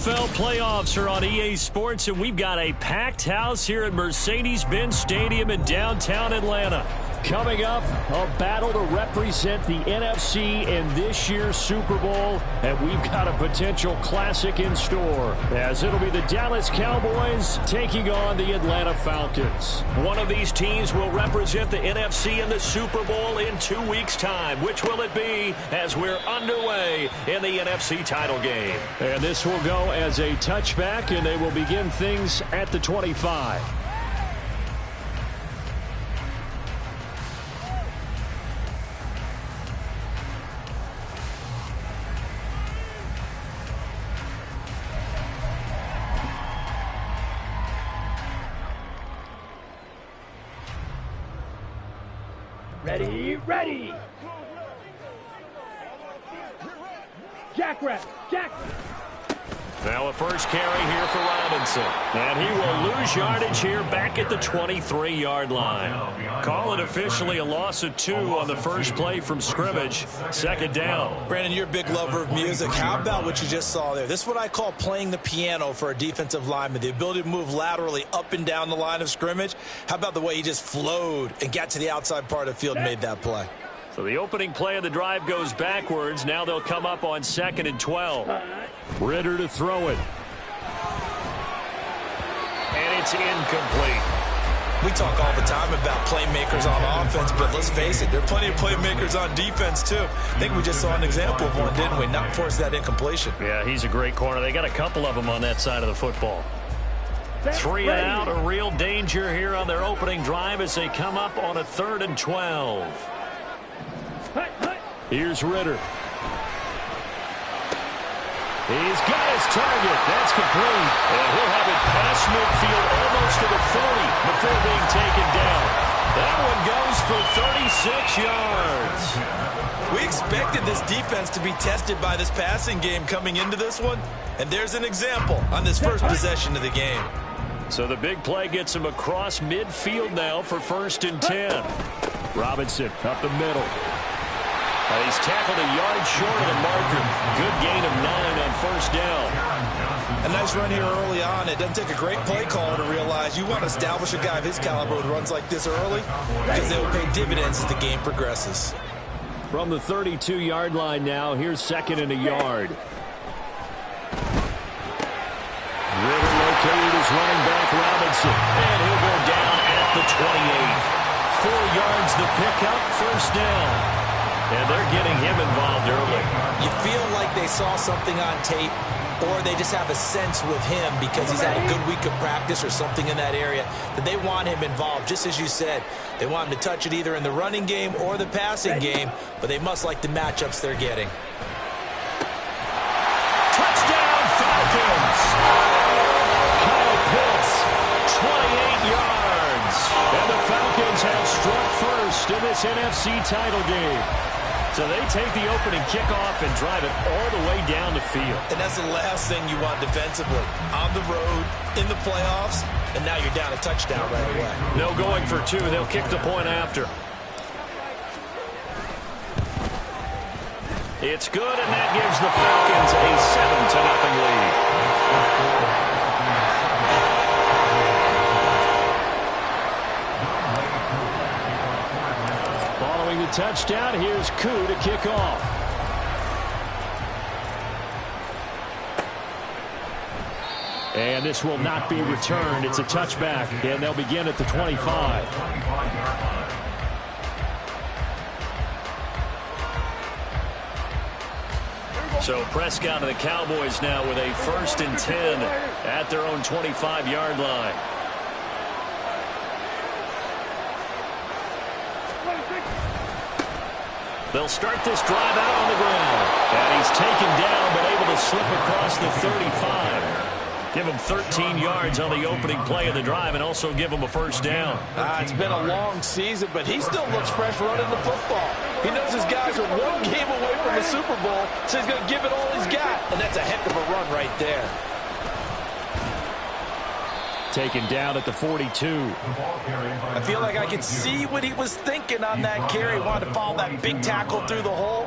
NFL playoffs are on EA Sports, and we've got a packed house here at Mercedes-Benz Stadium in downtown Atlanta. Coming up, a battle to represent the NFC in this year's Super Bowl, and we've got a potential classic in store, as it'll be the Dallas Cowboys taking on the Atlanta Falcons. One of these teams will represent the NFC in the Super Bowl in 2 weeks' time. Which will it be as we're underway in the NFC title game? And this will go as a touchback, and they will begin things at the 25. Ready. Jack rep. Now a first carry here for Robinson. And he will lose yardage here back at the 23-yard line. Call it officially a loss of 2 on the first play from scrimmage. Second down. Brandon, you're a big lover of music. How about what you just saw there? This is what I call playing the piano for a defensive lineman. The ability to move laterally up and down the line of scrimmage. How about the way he just flowed and got to the outside part of the field and made that play? So the opening play of the drive goes backwards. Now they'll come up on 2nd and 12. Ridder to throw it. And it's incomplete. We talk all the time about playmakers on offense, but let's face it, there are plenty of playmakers on defense, too. I think we just saw an example of one, didn't we? Not force that incompletion. Yeah, he's a great corner. They got a couple of them on that side of the football. 3 and out, a real danger here on their opening drive as they come up on a 3rd and 12. Here's Ridder. He's got his target. That's complete. And he'll have it past midfield almost to the 40 before being taken down. That one goes for 36 yards. We expected this defense to be tested by this passing game coming into this one. And there's an example on this first possession of the game. So the big play gets him across midfield now for 1st and 10. Robinson up the middle. He's tackled a yard short of the marker. Good gain of 9 on 1st down. A nice run here early on. It doesn't take a great play caller to realize you want to establish a guy of his caliber with runs like this early because they will pay dividends as the game progresses. From the 32-yard line now, here's 2nd and a yard. Ridder located his running back, Robinson. And he'll go down at the 28. 4 yards the pickup, 1st down. And they're getting him involved early. You feel like they saw something on tape, or they just have a sense with him because he's had a good week of practice or something in that area that they want him involved. Just as you said, they want him to touch it either in the running game or the passing game, but they must like the matchups they're getting. Touchdown, Falcons! Kyle Pitts, 28 yards. And the Falcons have struck first in this NFC title game. So they take the opening kickoff and drive it all the way down the field. And that's the last thing you want defensively. On the road, in the playoffs, and now you're down a touchdown right away. No going for 2. They'll kick the point after. It's good, and that gives the Falcons a 7-0 lead. The touchdown. Here's Koo to kick off. And this will not be returned. It's a touchback, and they'll begin at the 25. So Prescott and the Cowboys now with a 1st and 10 at their own 25-yard line. They'll start this drive out on the ground. And he's taken down, but able to slip across the 35. Give him 13 yards on the opening play of the drive and also give him a 1st down. It's been a long season, but he still looks fresh running the football. He knows his guys are 1 game away from the Super Bowl, so he's going to give it all he's got. And that's a heck of a run right there. Taken down at the 42. I feel like I could see what he was thinking on that carry. Wanted to follow that big tackle through the hole.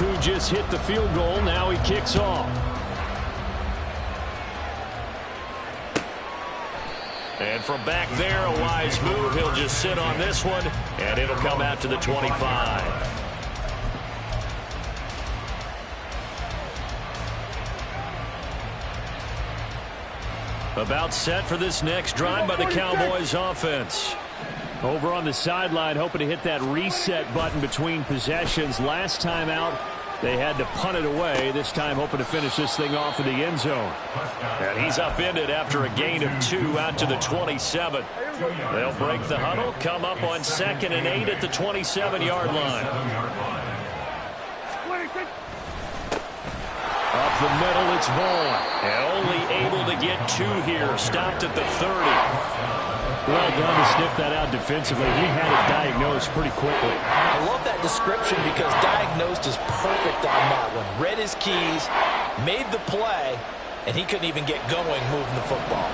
Koo just hit the field goal. Now he kicks off. And from back there, a wise move. He'll just sit on this one, and it'll come out to the 25. About set for this next drive by the Cowboys offense. Over on the sideline, hoping to hit that reset button between possessions. Last time out, they had to punt it away. This time hoping to finish this thing off in the end zone. And he's upended after a gain of 2 out to the 27. They'll break the huddle, come up on 2nd and 8 at the 27-yard line. Up the middle, it's Vaughn. And only able to get 2 here. Stopped at the 30. Well done to sniff that out defensively. He had it diagnosed pretty quickly. I love that description because diagnosed is perfect on that one. Read his keys, made the play, and he couldn't even get going moving the football.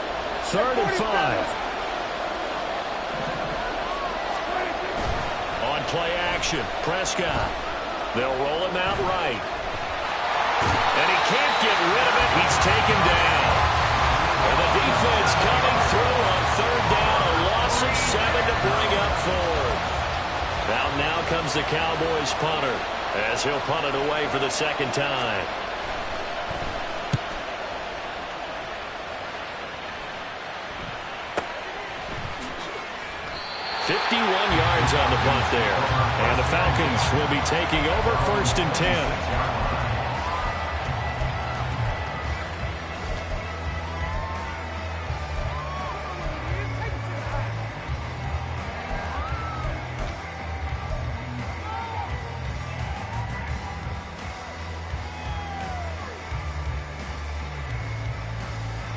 3rd and 5. On play action, Prescott. They'll roll him out right. And he can't get rid of it. He's taken down. And the defense coming through on 3rd down. A loss of 7 to bring up 4th. Now comes the Cowboys punter as he'll punt it away for the 2nd time. .51 yards on the punt there. And the Falcons will be taking over 1st and 10.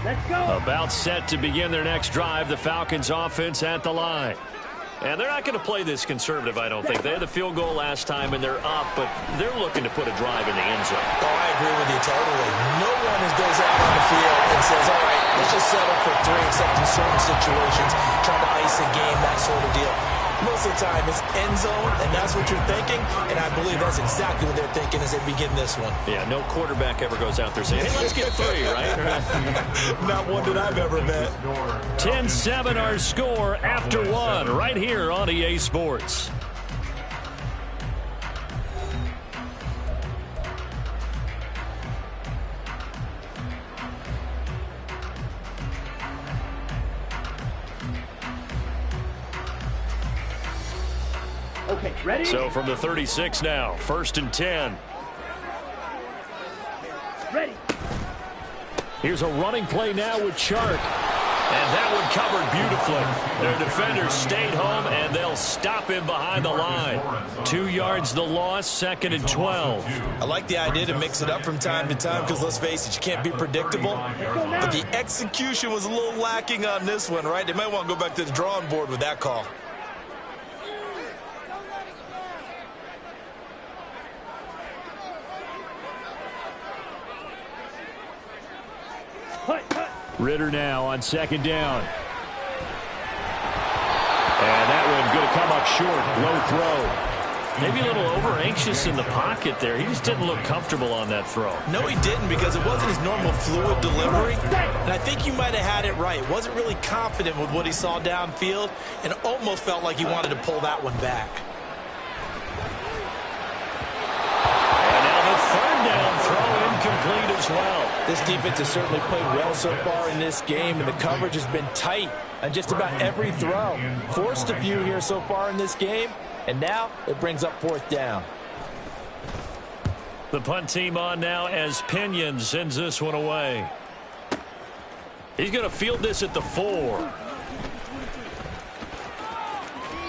Let's go. About set to begin their next drive. The Falcons offense at the line. And they're not going to play this conservative, I don't think. They had the field goal last time, and they're up, but they're looking to put a drive in the end zone. Oh, I agree with you totally. No one goes out on the field and says, all right, let's just settle for 3, except in certain situations, trying to ice a game, that sort of deal. Most of the time, it's end zone, and that's what you're thinking, and I believe that's exactly what they're thinking as they begin this one. Yeah, no quarterback ever goes out there saying, hey, let's get 3, right? Not one that I've ever met. 10-7 our score after 1 right here on EA Sports. Okay, ready? So from the 36 now, 1st and 10. Ready. Here's a running play now with Chark. And that one covered beautifully. Their defenders stayed home, and they'll stop him behind the line. 2 yards the loss, 2nd and 12. I like the idea to mix it up from time to time because, let's face it, you can't be predictable. But the execution was a little lacking on this one, right? They might want to go back to the drawing board with that call. Ritter now on 2nd down. And that one going to come up short. Low throw. Maybe a little over-anxious in the pocket there. He just didn't look comfortable on that throw. No, he didn't, because it wasn't his normal fluid delivery. And I think you might have had it right. Wasn't really confident with what he saw downfield and almost felt like he wanted to pull that one back. And now the 3rd down throw incomplete as well. This defense has certainly played well so far in this game, and the coverage has been tight on just about every throw. Forced a few here so far in this game, and now it brings up 4th down. The punt team on now as Pinion sends this one away. He's going to field this at the 4.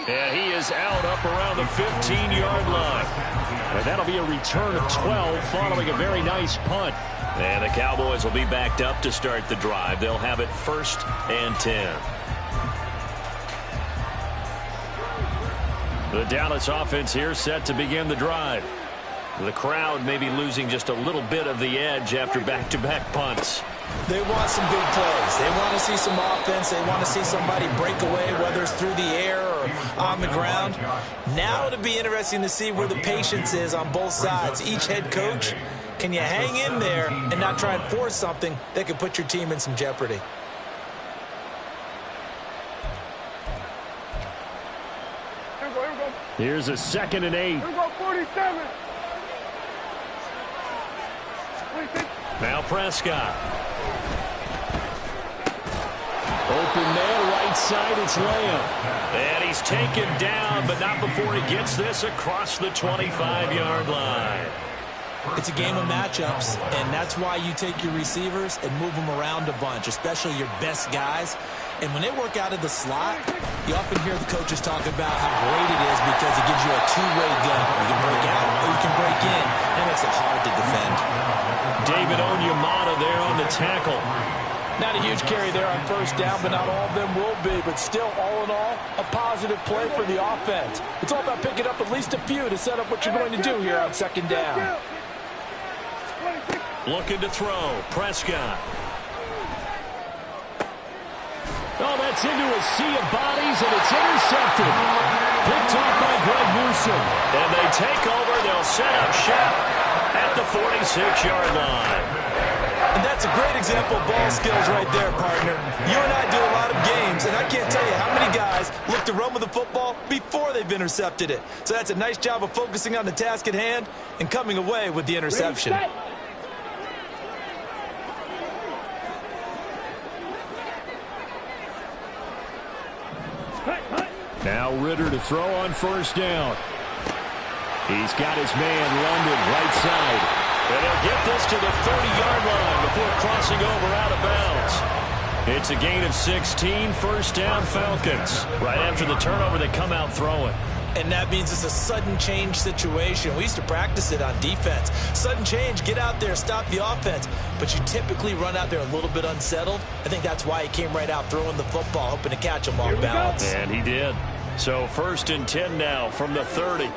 And he is out up around the 15-yard line. And that'll be a return of 12 following a very nice punt. And the Cowboys will be backed up to start the drive. They'll have it 1st and 10. The Dallas offense here set to begin the drive. The crowd may be losing just a little bit of the edge after back-to-back punts. They want some big plays. They want to see some offense. They want to see somebody break away, whether it's through the air or or on the ground. Now it'll be interesting to see where the patience is on both sides. Each head coach, can you hang in there and not try and force something that could put your team in some jeopardy? Here's a 2nd and 8. Here we go, 47. Now Prescott. Open man, right side, it's Lamb. And he's taken down, but not before he gets this across the 25-yard line. It's a game of matchups, and that's why you take your receivers and move them around a bunch, especially your best guys. And when they work out of the slot, you often hear the coaches talk about how great it is because it gives you a two-way gun. You can break out or you can break in. That makes it hard to defend. David Onyemata there on the tackle. Not a huge carry there on first down, but not all of them will be. But still, all in all, a positive play for the offense. It's all about picking up at least a few to set up what you're going to do here on 2nd down. Looking to throw. Prescott. Oh, that's into a sea of bodies, and it's intercepted. Picked off by Greg Newsome. And they take over. They'll set up shop at the 46-yard line. And that's a great example of ball skills right there, partner. You and I do a lot of games, and I can't tell you how many guys look to run with the football before they've intercepted it. So that's a nice job of focusing on the task at hand and coming away with the interception. Now Ritter to throw on first down. He's got his man, London, right side. And he'll get this to the 30-yard line before crossing over out of bounds. It's a gain of 16, first down Falcons. Right after the turnover, they come out throwing. And that means it's a sudden change situation. We used to practice it on defense. Sudden change, get out there, stop the offense. But you typically run out there a little bit unsettled. I think that's why he came right out throwing the football, hoping to catch him off balance. And he did. So 1st and 10 now from the 30.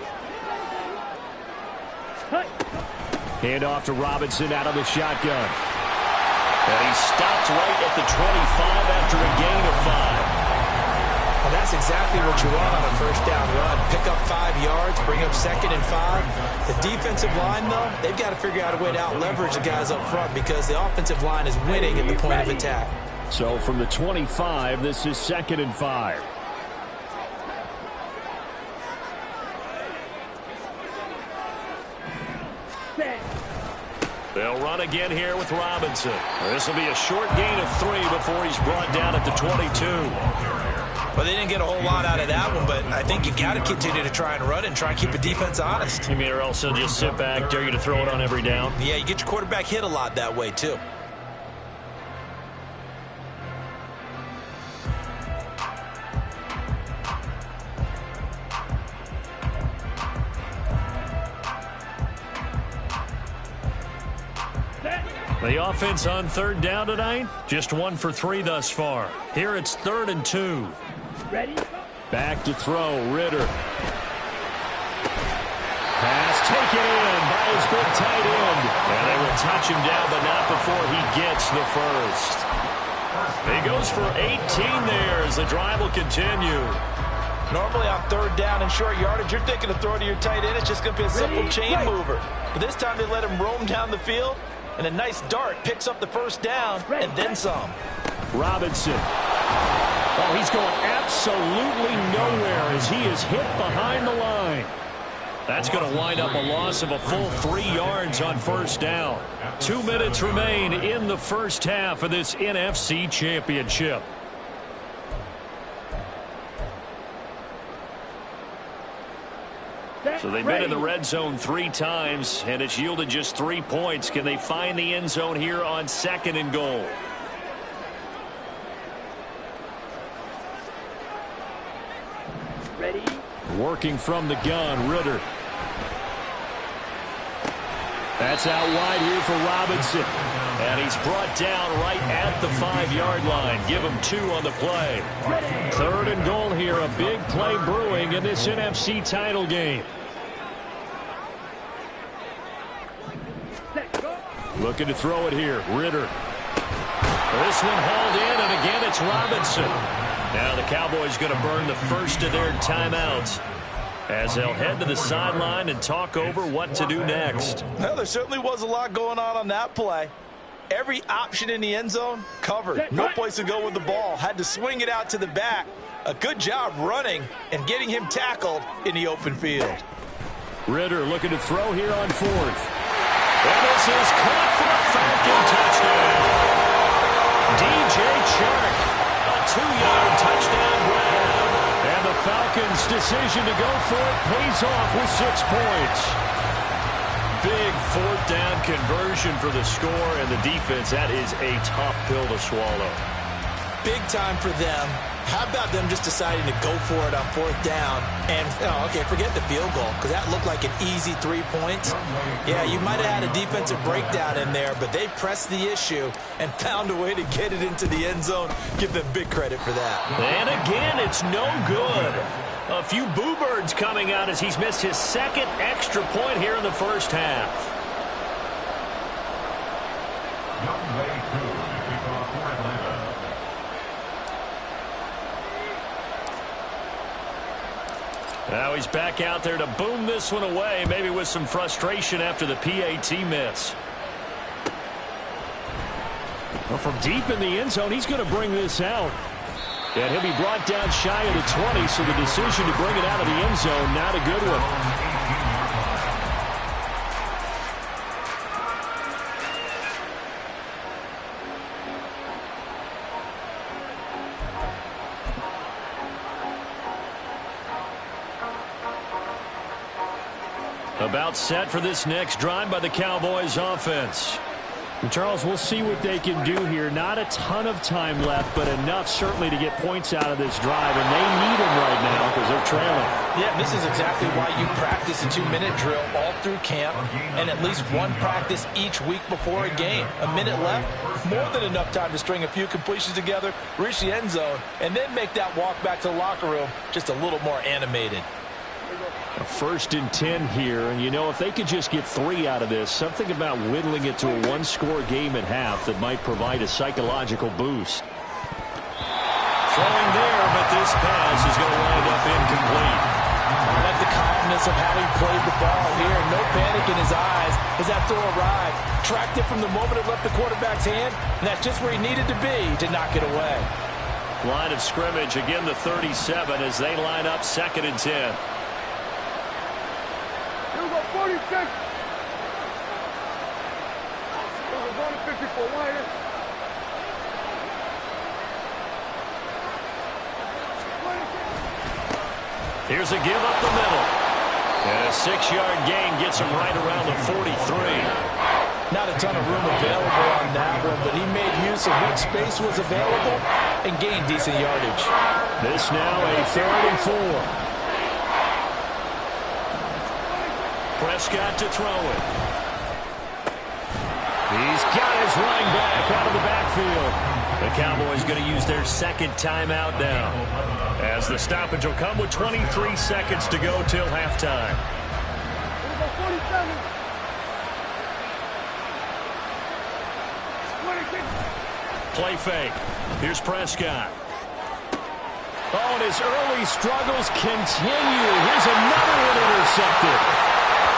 Hand off to Robinson out of the shotgun. And he stopped right at the 25 after a gain of 5. Well, that's exactly what you want on a first down run. Pick up 5 yards, bring up 2nd and 5. The defensive line, though, they've got to figure out a way to out-leverage the guys up front because the offensive line is winning at the point of attack. So from the 25, this is 2nd and 5. They'll run again here with Robinson. This will be a short gain of 3 before he's brought down at the 22. Well, they didn't get a whole lot out of that one, but I think you got to continue to try and run and try and keep the defense honest. You mean, or else they'll just sit back, dare you to throw it on every down? Yeah, you get your quarterback hit a lot that way, too. The offense on 3rd down tonight, just 1 for 3 thus far. Here it's 3rd and 2. Ready? Back to throw, Ritter. Pass taken in by his big tight end. And they will touch him down, but not before he gets the first. He goes for 18 there as the drive will continue. Normally on 3rd down and short yardage, you're thinking of throwing to your tight end. It's just going to be a simple chain mover. But this time they let him roam down the field. And a nice dart picks up the first down and then some. Robinson. Oh, he's going absolutely nowhere as he is hit behind the line. That's going to wind up a loss of a full 3 yards on first down. 2 minutes remain in the first half of this NFC Championship. So they've been in the red zone 3 times, and it's yielded just 3 points. Can they find the end zone here on 2nd and goal? Ready? Working from the gun, Ritter. That's out wide here for Robinson. And he's brought down right at the 5-yard line. Give him 2 on the play. 3rd and goal here. A big play brewing in this NFC title game. Looking to throw it here. Ritter. This one hauled in, and again it's Robinson. Now the Cowboys going to burn the first of their timeouts as they'll head to the sideline and talk over what to do next. Well, there certainly was a lot going on that play. Every option in the end zone covered. No place to go with the ball. Had to swing it out to the back. A good job running and getting him tackled in the open field. Ritter looking to throw here on fourth. And this is caught for a Falcon touchdown. DJ Chark, a 2-yard touchdown grab. And the Falcons' decision to go for it pays off with 6 points. Big fourth down conversion for the score, and the defense, that is a tough pill to swallow. Big time for them. How about them just deciding to go for it on fourth down? And, okay, forget the field goal, because that looked like an easy 3 points. Yeah, you might have had a defensive breakdown in there, but they pressed the issue and found a way to get it into the end zone. Give them big credit for that. And again, it's no good. A few boo birds coming out as he's missed his second extra point here in the first half. Young Way 2 to kick off for Atlanta. Now he's back out there to boom this one away, maybe with some frustration after the PAT miss. Well, from deep in the end zone, he's going to bring this out. And he'll be brought down shy of the 20, so the decision to bring it out of the end zone, not a good one. About set for this next drive by the Cowboys offense. And Charles, we'll see what they can do here. Not a ton of time left, but enough certainly to get points out of this drive, and they need them right now because they're trailing. Yeah, this is exactly why you practice a 2-minute drill all through camp and at least one practice each week before a game. A minute left, more than enough time to string a few completions together, reach the end zone, and then make that walk back to the locker room just a little more animated. A 1st and 10 here, and you know, if they could just get 3 out of this, something about whittling it to a 1-score game at half that might provide a psychological boost. Throwing there, but this pass is going to wind up incomplete. I like the calmness of how he played the ball here. No panic in his eyes as that throw arrived. Tracked it from the moment it left the quarterback's hand, and that's just where he needed to be to knock it away. Line of scrimmage, again the 37 as they line up 2nd and 10. 46. There's a 154 wire. Here's a give up the middle. And a 6-yard gain gets him right around the 43. Not a ton of room available on that one, but he made use of what space was available and gained decent yardage. This now a 3rd and 4. Prescott to throw it. He's got his running back out of the backfield. The Cowboys going to use their 2nd timeout now, as the stoppage will come with 23 seconds to go till halftime. Play fake. Here's Prescott. Oh, and his early struggles continue. Here's another one intercepted.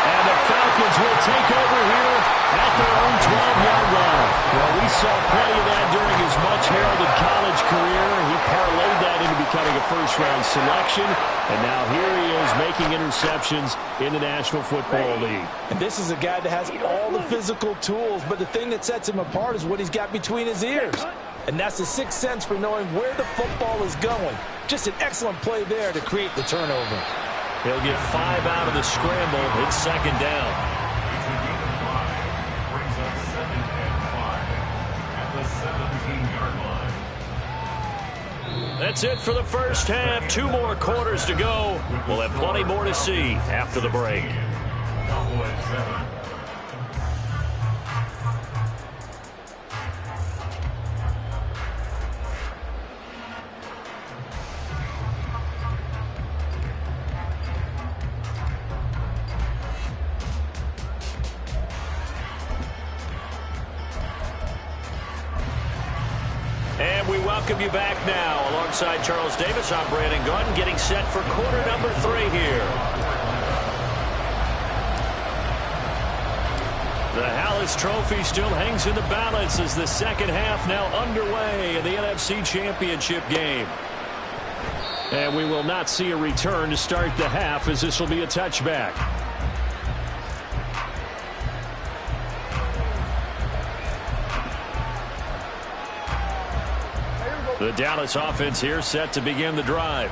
And the Falcons will take over here at their own 12-yard line. Well, we saw plenty of that during his much-heralded college career. He parlayed that into becoming a first-round selection. And now here he is making interceptions in the National Football League. And this is a guy that has all the physical tools, but the thing that sets him apart is what he's got between his ears. And that's the 6th sense for knowing where the football is going. Just an excellent play there to create the turnover. He'll get 5 out of the scramble. It's 2nd down. It's a gain of 5. Brings up 2nd and 5 at the 17-yard line. That's it for the first half. 2 more quarters to go. We'll have plenty more to see after the break. Cowboys 7. And we welcome you back now. Alongside Charles Davis, I'm Brandon Gaudin, getting set for quarter number 3 here. The Hallis Trophy still hangs in the balance as the second half now underway in the NFC Championship game. And we will not see a return to start the half, as this will be a touchback. The Dallas offense here set to begin the drive.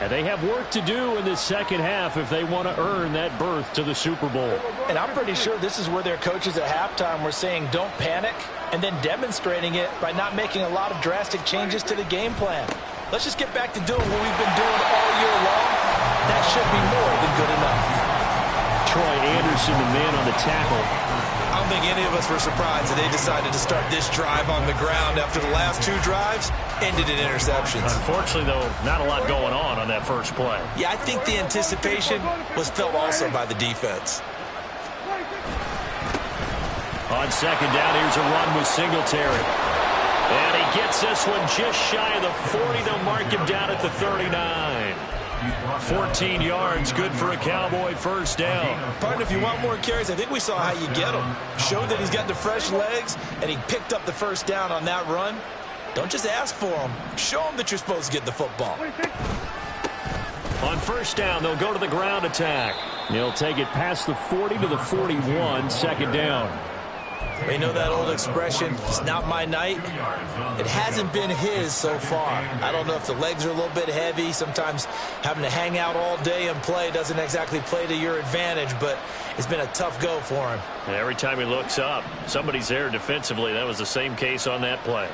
And they have work to do in the second half if they want to earn that berth to the Super Bowl. And I'm pretty sure this is where their coaches at halftime were saying don't panic, and then demonstrating it by not making a lot of drastic changes to the game plan. Let's just get back to doing what we've been doing all year long. That should be more than good enough. Troy Anderson, the man on the tackle. I don't think any of us were surprised that they decided to start this drive on the ground after the last 2 drives ended in interceptions. Unfortunately, though, not a lot going on that first play. Yeah, I think the anticipation was felt also by the defense. On second down, here's a run with Singletary. And he gets this one just shy of the 40. They'll mark him down at the 39. 14 yards, good for a Cowboy first down. Partner, if you want more carries, I think we saw how you get them. Showed that he's got the fresh legs, and he picked up the first down on that run. Don't just ask for them. Show them that you're supposed to get the football. On first down, they'll go to the ground attack. He'll take it past the 40 to the 41, second down. You know that old expression, it's not my night? It hasn't been his so far. I don't know if the legs are a little bit heavy. Sometimes having to hang out all day and play doesn't exactly play to your advantage, but it's been a tough go for him. And every time he looks up, somebody's there defensively. That was the same case on that play.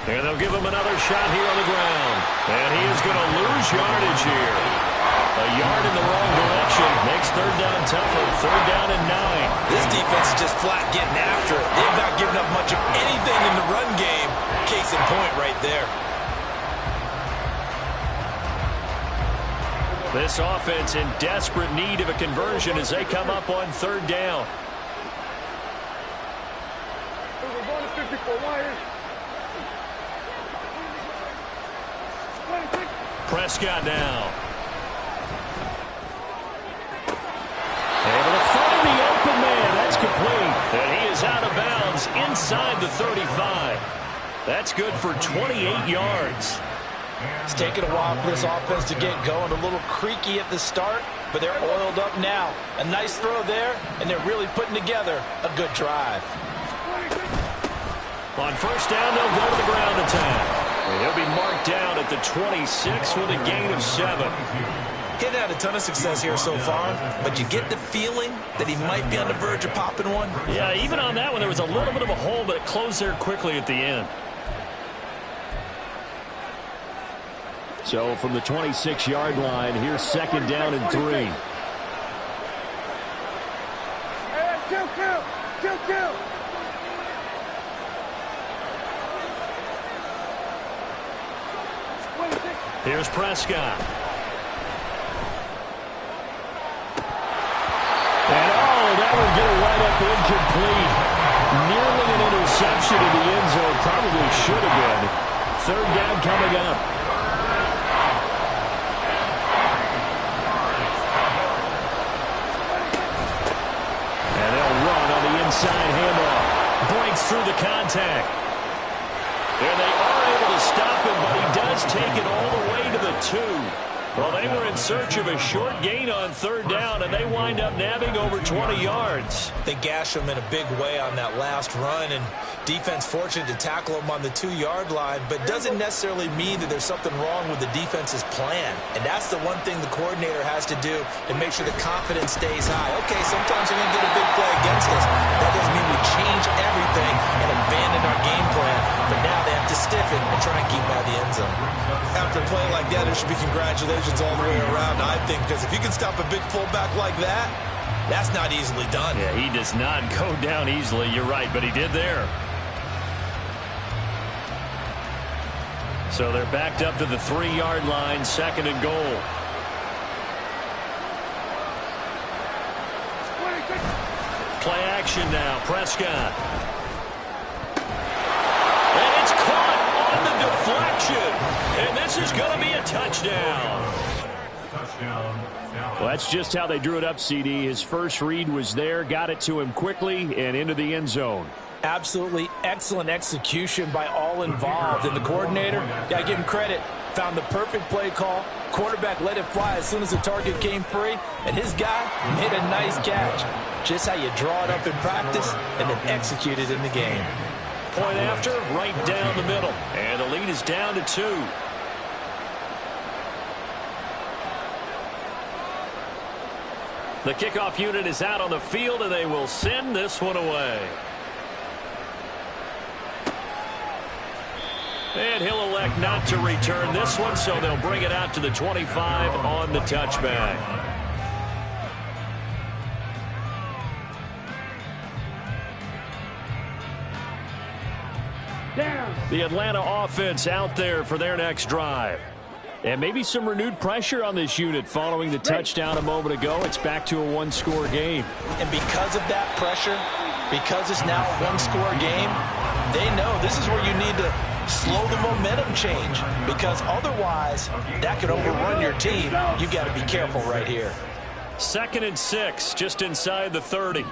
And they'll give him another shot here on the ground. And he is going to lose yardage here. A yard in the wrong direction makes third down tougher. Third down and 9. This defense is just flat getting after it. They've not given up much of anything in the run game. Case in point right there. This offense in desperate need of a conversion as they come up on third down. Prescott now. Able to find the open man. That's complete. And he is out of bounds inside the 35. That's good for 28 yards. It's taken a while for this offense to get going. A little creaky at the start, but they're oiled up now. A nice throw there, and they're really putting together a good drive. On first down, they'll go to the ground attack. And he'll be marked down at the 26 with a gain of 7. He's had a ton of success here so far, but you get the feeling that he might be on the verge of popping one. Yeah, even on that one, there was a little bit of a hole, but it closed there quickly at the end. So from the 26-yard line, here's second down and 3. Hey, kill. Here's Prescott. And that one getting right up incomplete. Nearly an interception in the end zone. Probably should have been. Third down coming up. And they'll run on the inside handoff. Breaks through the contact. And they are able to stop him, but he does take it all the way to the 2. Well, they were in search of a short gain on third down, and they wind up nabbing over 20 yards. They gash him in a big way on that last run, and defense fortunate to tackle him on the 2-yard line, but doesn't necessarily mean that there's something wrong with the defense's plan. And that's the one thing the coordinator has to do to make sure the confidence stays high. Okay, sometimes we're going to get a big play against us. That doesn't mean we change everything and abandon our game plan, but now they have to stiff it and try and keep him out of the end zone. After a play like that, there should be congratulations all the way around, I think, because if you can stop a big fullback like that, that's not easily done. Yeah, he does not go down easily. You're right, but he did there. So they're backed up to the 3-yard line, second and goal. Play action now. Prescott. And it's caught on the deflection. And this is going to be a touchdown. Well, that's just how they drew it up, CD. His first read was there, got it to him quickly, and into the end zone. Absolutely excellent execution by all involved. And the coordinator, got to give him credit, found the perfect play call. Quarterback let it fly as soon as the target came free, and his guy made a nice catch. Just how you draw it up in practice and then execute it in the game. Point after, right down the middle. And the lead is down to 2. The kickoff unit is out on the field, and they will send this one away. And he'll elect not to return this one, so they'll bring it out to the 25 on the touchback. Down. The Atlanta offense out there for their next drive. And maybe some renewed pressure on this unit following the touchdown a moment ago. It's back to a one-score game. And because of that pressure, because it's now a one-score game, they know this is where you need to slow the momentum change, because otherwise that could overrun your team. You got to be careful right here. 2nd and 6, just inside the 30.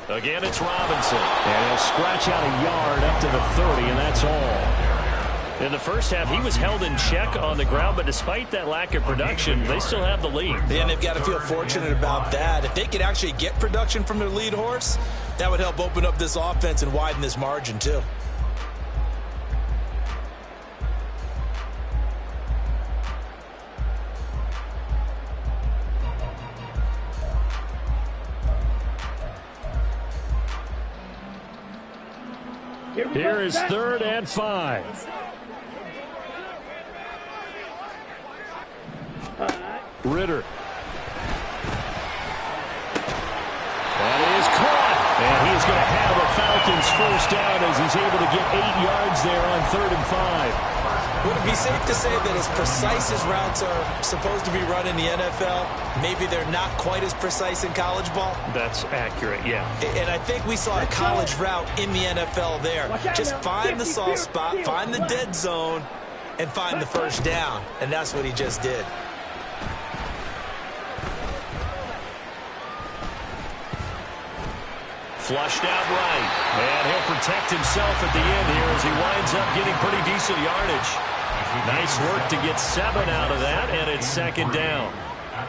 Again, it's Robinson. And he'll scratch out a yard up to the 30, and that's all. In the first half, he was held in check on the ground, but despite that lack of production, they still have the lead. And they've got to feel fortunate about that. If they could actually get production from their lead horse, that would help open up this offense and widen this margin too. Here is 3rd and 5. Ritter. That is caught. And he's going to have a Falcons first down as he's able to get 8 yards there on 3rd and 5. Would it be safe to say that as precise as routes are supposed to be run in the NFL, maybe they're not quite as precise in college ball? That's accurate, yeah. And I think we saw a college route in the NFL there. Just find the soft spot, find the dead zone, and find the first down. And that's what he just did. Flushed out right. And he'll protect himself at the end here as he winds up getting pretty decent yardage. Nice work to get 7 out of that, and it's 2nd down.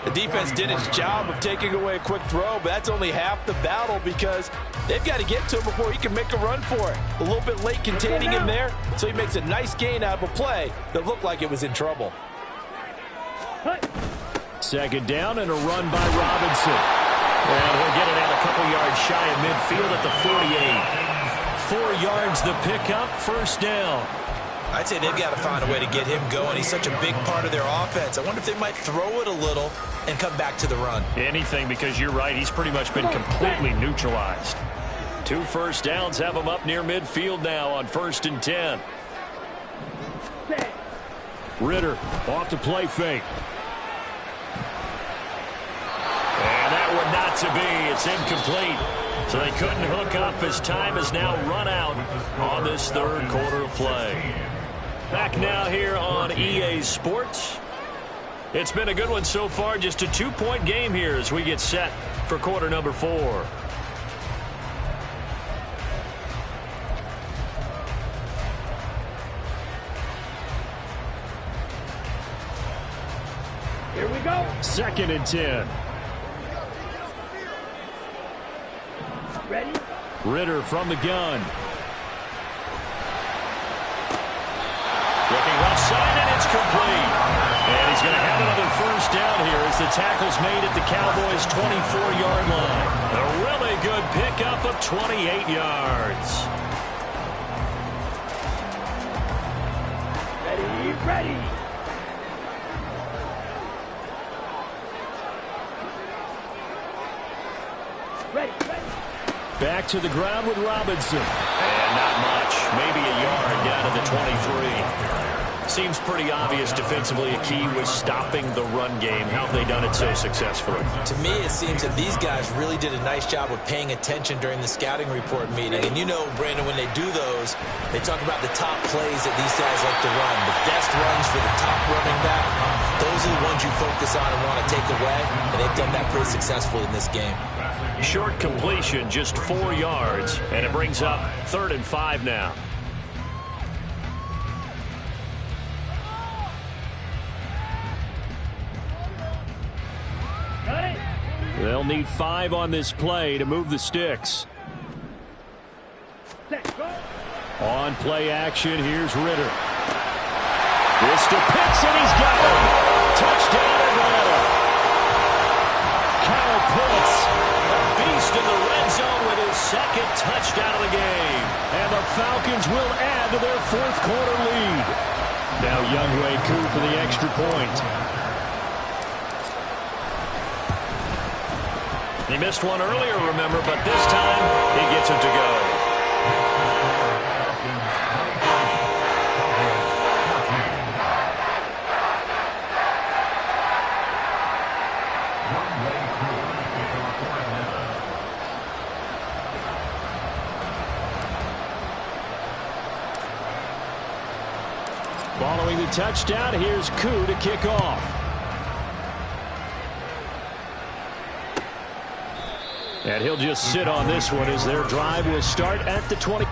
The defense did its job of taking away a quick throw, but that's only half the battle because they've got to get to him before he can make a run for it. A little bit late containing him there, so he makes a nice gain out of a play that looked like it was in trouble. 2nd down and a run by Robinson. And he'll get it out a couple yards shy of midfield at the 48. 4 yards the pickup, first down. I'd say they've got to find a way to get him going. He's such a big part of their offense. I wonder if they might throw it a little and come back to the run. Anything, because you're right, he's pretty much been completely neutralized. 2 first downs have him up near midfield now on 1st and 10. Ritter off to play fake. And that one not to be. It's incomplete. So they couldn't hook up as time has now run out on this 3rd quarter of play. Back now here on EA Sports. It's been a good one so far. Just a 2-point game here as we get set for quarter number 4. Here we go. 2nd and 10. Ready? Ritter from the gun. Looking left side, and it's complete. And he's going to have another first down here as the tackle's made at the Cowboys' 24-yard line. A really good pickup of 28 yards. Ready. Ready. Back to the ground with Robinson. And not much. Maybe a yard down to the 23. Seems pretty obvious defensively a key was stopping the run game. How have they done it so successfully? To me, it seems that these guys really did a nice job of paying attention during the scouting report meeting. And you know, Brandon, when they do those, they talk about the top plays that these guys like to run. The best runs for the top running back, those are the ones you focus on and want to take away. And they've done that pretty successfully in this game. Short completion, just 4 yards. And it brings up 3rd and 5 now. They'll need 5 on this play to move the sticks. On play action, here's Ritter. This to Pitts, and he's got him. Touchdown, Atlanta. Kyle Pitts, a beast in the red zone with his 2nd touchdown of the game. And the Falcons will add to their 4th quarter lead. Now Younghoe Koo for the extra point. He missed one earlier, remember, but this time he gets it to go. Following the touchdown, here's Koo to kick off. And he'll just sit on this one as their drive will start at the 20.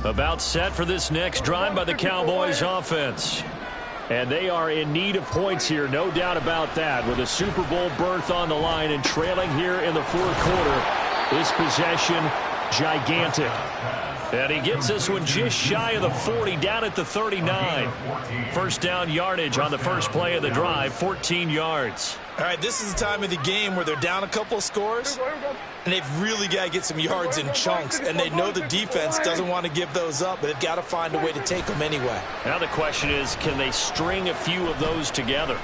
About set for this next drive by the Cowboys offense. And they are in need of points here, no doubt about that. With a Super Bowl berth on the line and trailing here in the 4th quarter. This possession, gigantic. And he gets this one just shy of the 40, down at the 39. First down yardage on the first play of the drive, 14 yards. All right, this is the time of the game where they're down a couple of scores, and they've really got to get some yards in chunks, and they know the defense doesn't want to give those up, but they've got to find a way to take them anyway. Now the question is, can they string a few of those together?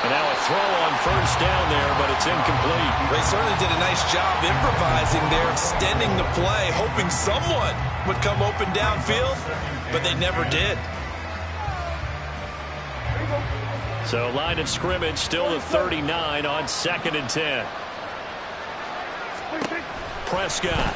And now a throw on first down there, but it's incomplete. They certainly did a nice job improvising there, extending the play, hoping someone would come open downfield, but they never did. So line of scrimmage still the 39 on 2nd and 10. Prescott.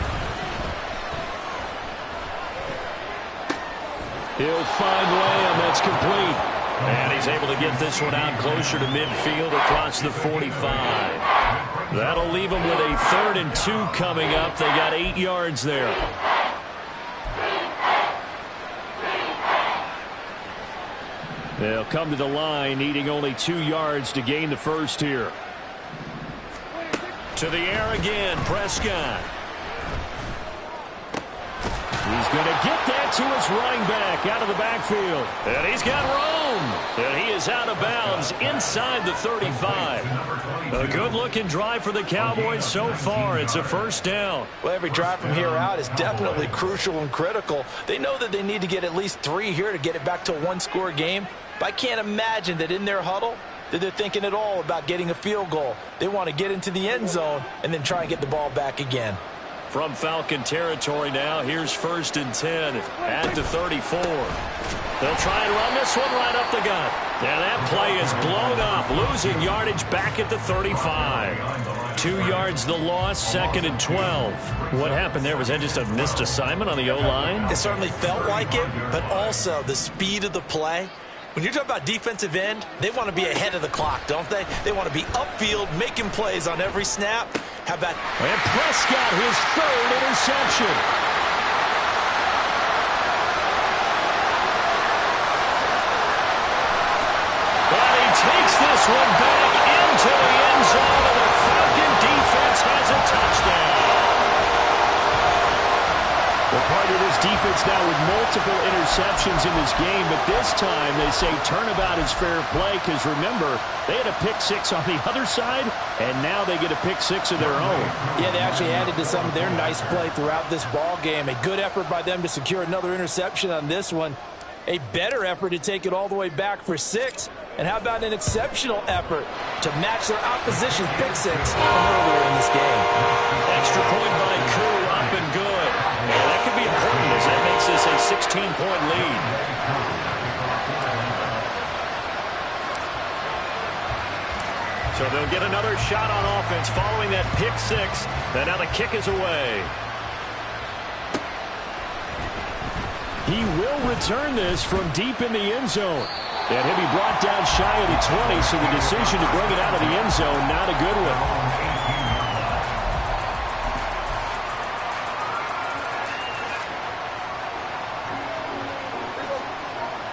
He'll find Lamb. That's complete. And he's able to get this one out closer to midfield across the 45. That'll leave them with a 3rd and 2 coming up. They got 8 yards there. They'll come to the line, needing only 2 yards to gain the first here. To the air again, Prescott. He's going to get that to his running back out of the backfield. And he's got room. And he is out of bounds inside the 35. A good-looking drive for the Cowboys so far. It's a first down. Well, every drive from here out is definitely crucial and critical. They know that they need to get at least 3 here to get it back to a one-score game. But I can't imagine that in their huddle that they're thinking at all about getting a field goal. They want to get into the end zone and then try and get the ball back again. From Falcon territory now, here's 1st and 10 at the 34. They'll try and run this one right up the gut. Now that play is blown up, losing yardage back at the 35. 2 yards the loss, 2nd and 12. What happened there? Was that just a missed assignment on the O-line? It certainly felt like it, but also the speed of the play. When you're talking about defensive end, they want to be ahead of the clock, don't they? They want to be upfield, making plays on every snap. How about... And Prescott, his 3rd interception. And he takes this one back into the end zone, and the Falcon defense has a touchdown. Well, part of this defense now with multiple interceptions in this game, but this time they say turnabout is fair play because, remember, they had a pick-6 on the other side, and now they get a pick-6 of their own. Yeah, they actually added to some of their nice play throughout this ball game. A good effort by them to secure another interception on this one. A better effort to take it all the way back for 6. And how about an exceptional effort to match their opposition's pick-6 from earlier in this game. Extra point by Koo, up and good. And that could be important as that makes this a 16-point lead. So they'll get another shot on offense following that pick-6. And now the kick is away. He will return this from deep in the end zone. And he'll be brought down shy of the 20, so the decision to bring it out of the end zone, not a good one.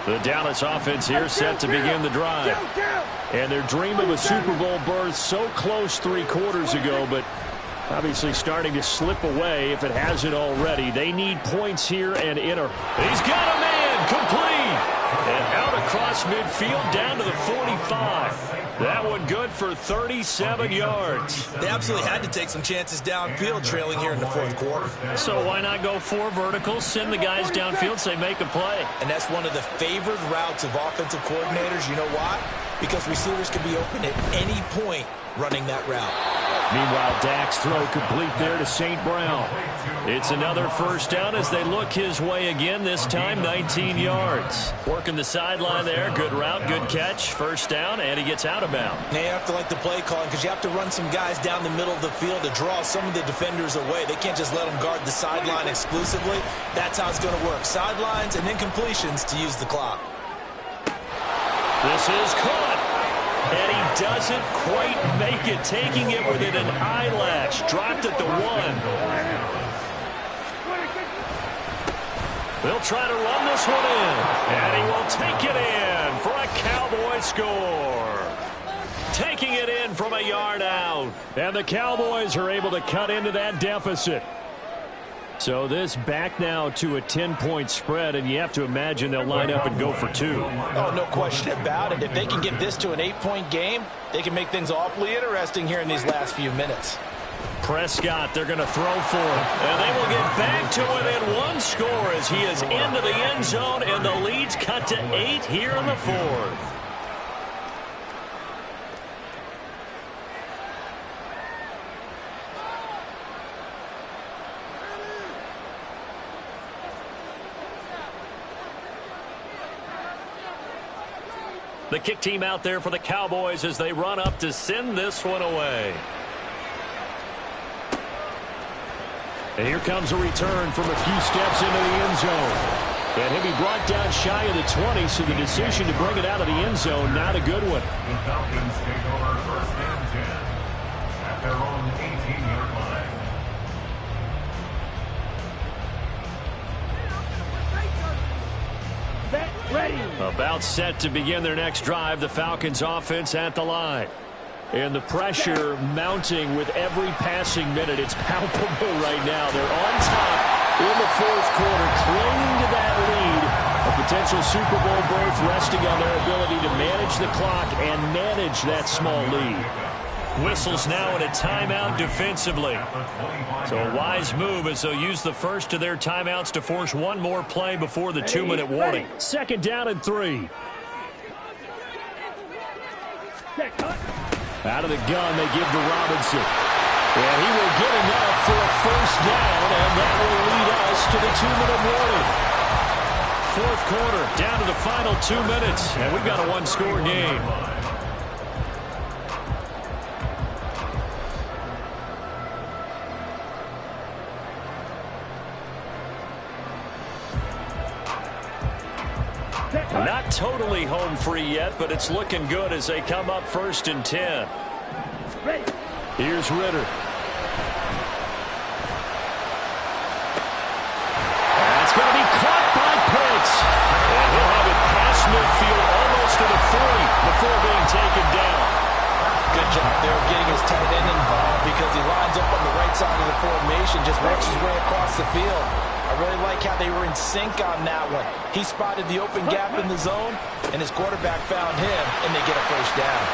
The Dallas offense here set to begin the drive. And their dream of a Super Bowl berth so close 3 quarters ago, but obviously starting to slip away if it hasn't already. They need points here and enter. He's got a man, complete. And out across midfield down to the 45. That one good for 37 yards. They absolutely had to take some chances downfield trailing here in the 4th quarter. So why not go 4 verticals, send the guys downfield, say make a play. And that's one of the favored routes of offensive coordinators. You know why? Because receivers can be open at any point running that route. Meanwhile, Dak's throw complete there to St. Brown. It's another 1st down as they look his way again, this time 19 yards. Working the sideline there. Good route, good catch. 1st down, and he gets out of bounds. Now you have to like the play calling because you have to run some guys down the middle of the field to draw some of the defenders away. They can't just let them guard the sideline exclusively. That's how it's going to work. Sidelines and then completions to use the clock. This is caught. And he doesn't quite make it, taking it within an eyelash. Dropped at the 1. They'll try to run this one in. And he will take it in for a Cowboy score. Taking it in from a yard out. And the Cowboys are able to cut into that deficit. So this back now to a 10-point spread, and you have to imagine they'll line up and go for 2. Oh, no question about it. If they can get this to an 8-point game, they can make things awfully interesting here in these last few minutes. Prescott, they're going to throw for him. And they will get back to within 1 score as he is into the end zone, and the lead's cut to 8 here in the 4th. The kick team out there for the Cowboys as they run up to send this one away. And here comes a return from a few steps into the end zone. And he'll be brought down shy of the 20, so the decision to bring it out of the end zone, not a good one. The Falcons take over 1st and 10 at their own 18-yard line. Ready. About set to begin their next drive, the Falcons offense at the line. And the pressure mounting with every passing minute. It's palpable right now. They're on top in the 4th quarter, clinging to that lead. A potential Super Bowl berth resting on their ability to manage the clock and manage that small lead. Whistles now in a timeout defensively. So a wise move as they'll use the first of their timeouts to force one more play before the 2-minute warning. 2nd down and 3. Out of the gun, they give to Robinson. And he will get enough for a first down, and that will lead us to the 2-minute warning. Fourth quarter, down to the final 2 minutes, and we've got a one-score game. Not totally home free yet, but it's looking good as they come up 1st and 10. Ready. Here's Ritter. That's going to be caught by Pitts. And he'll have it past midfield almost to the 40 before being taken down. Good job there getting his tight end involved because he lines up on the right side of the formation, just works his way across the field. I really like how they were in sync on that one. He spotted the open gap in the zone, and his quarterback found him, and they get a first down.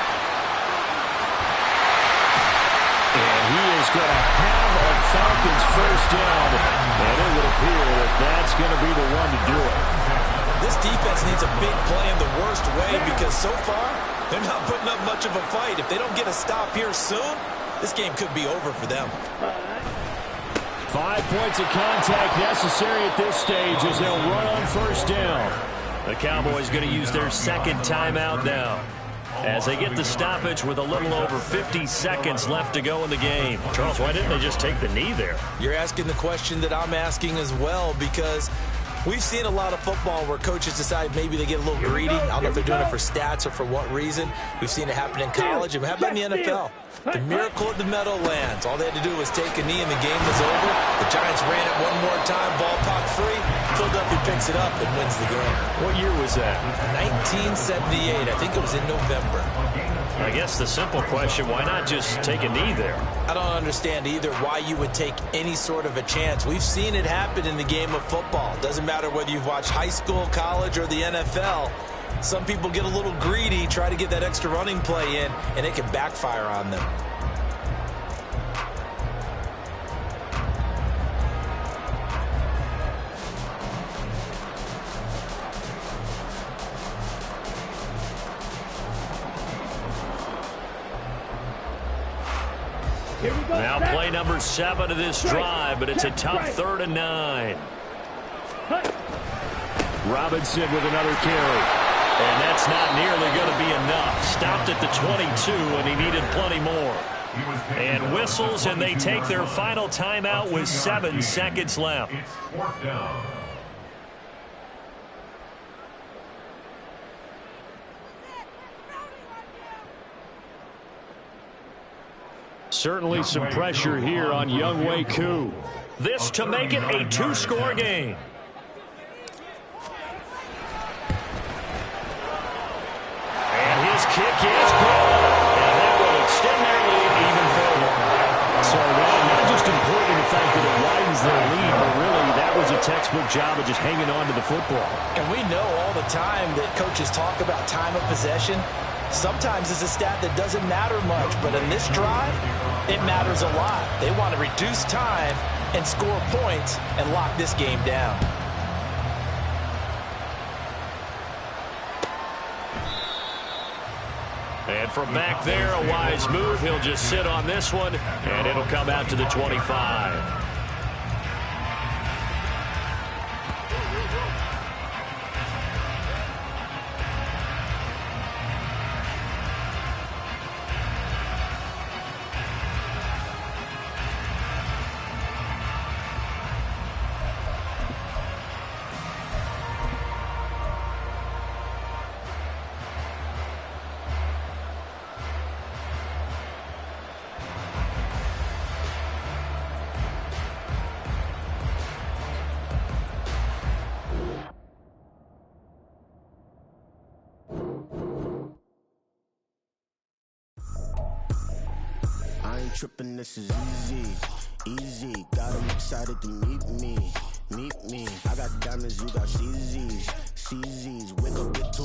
And he is going to have a Falcons first down, and it would appear that that's going to be the one to do it. This defense needs a big play in the worst way because so far, they're not putting up much of a fight. If they don't get a stop here soon, this game could be over for them. 5 points of contact necessary at this stage as they'll run on first down. The Cowboys going to use their second timeout now as they get the stoppage with a little over 50 seconds left to go in the game. Charles, why didn't they just take the knee there? You're asking the question that I'm asking as well because we've seen a lot of football where coaches decide maybe they get a little greedy. I don't know if they're doing it for stats or for what reason. We've seen it happen in college. And how about in the NFL? The miracle of the Meadowlands. All they had to do was take a knee and the game was over. The Giants ran it one more time. Ball popped free. Philadelphia picks it up and wins the game. What year was that? 1978. I think it was in November. I guess the simple question, why not just take a knee there? I don't understand either why you would take any sort of a chance. We've seen it happen in the game of football. Doesn't matter whether you've watched high school, college, or the NFL. Some people get a little greedy, try to get that extra running play in, and it can backfire on them. Here we go. Now play number 7 of this drive, but it's a tough 3rd and 9. Robinson with another carry. And that's not nearly going to be enough. Stopped at the 22, and he needed plenty more. And whistles, and they take their final timeout with 7 seconds left. It's 4th down. Certainly some pressure here on Younghoe Koo. This to make it a 2-score game. Kick is good, and that will extend their lead even further. So, not just important in the fact that it widens their lead, but really that was a textbook job of just hanging on to the football. And we know all the time that coaches talk about time of possession. Sometimes it's a stat that doesn't matter much, but in this drive, it matters a lot. They want to reduce time and score points and lock this game down. And from back there, a wise move. He'll just sit on this one, and it'll come out to the 25. Trippin', this is easy. Got 'em excited to meet me. I got diamonds, you got CZs. Wake up, get to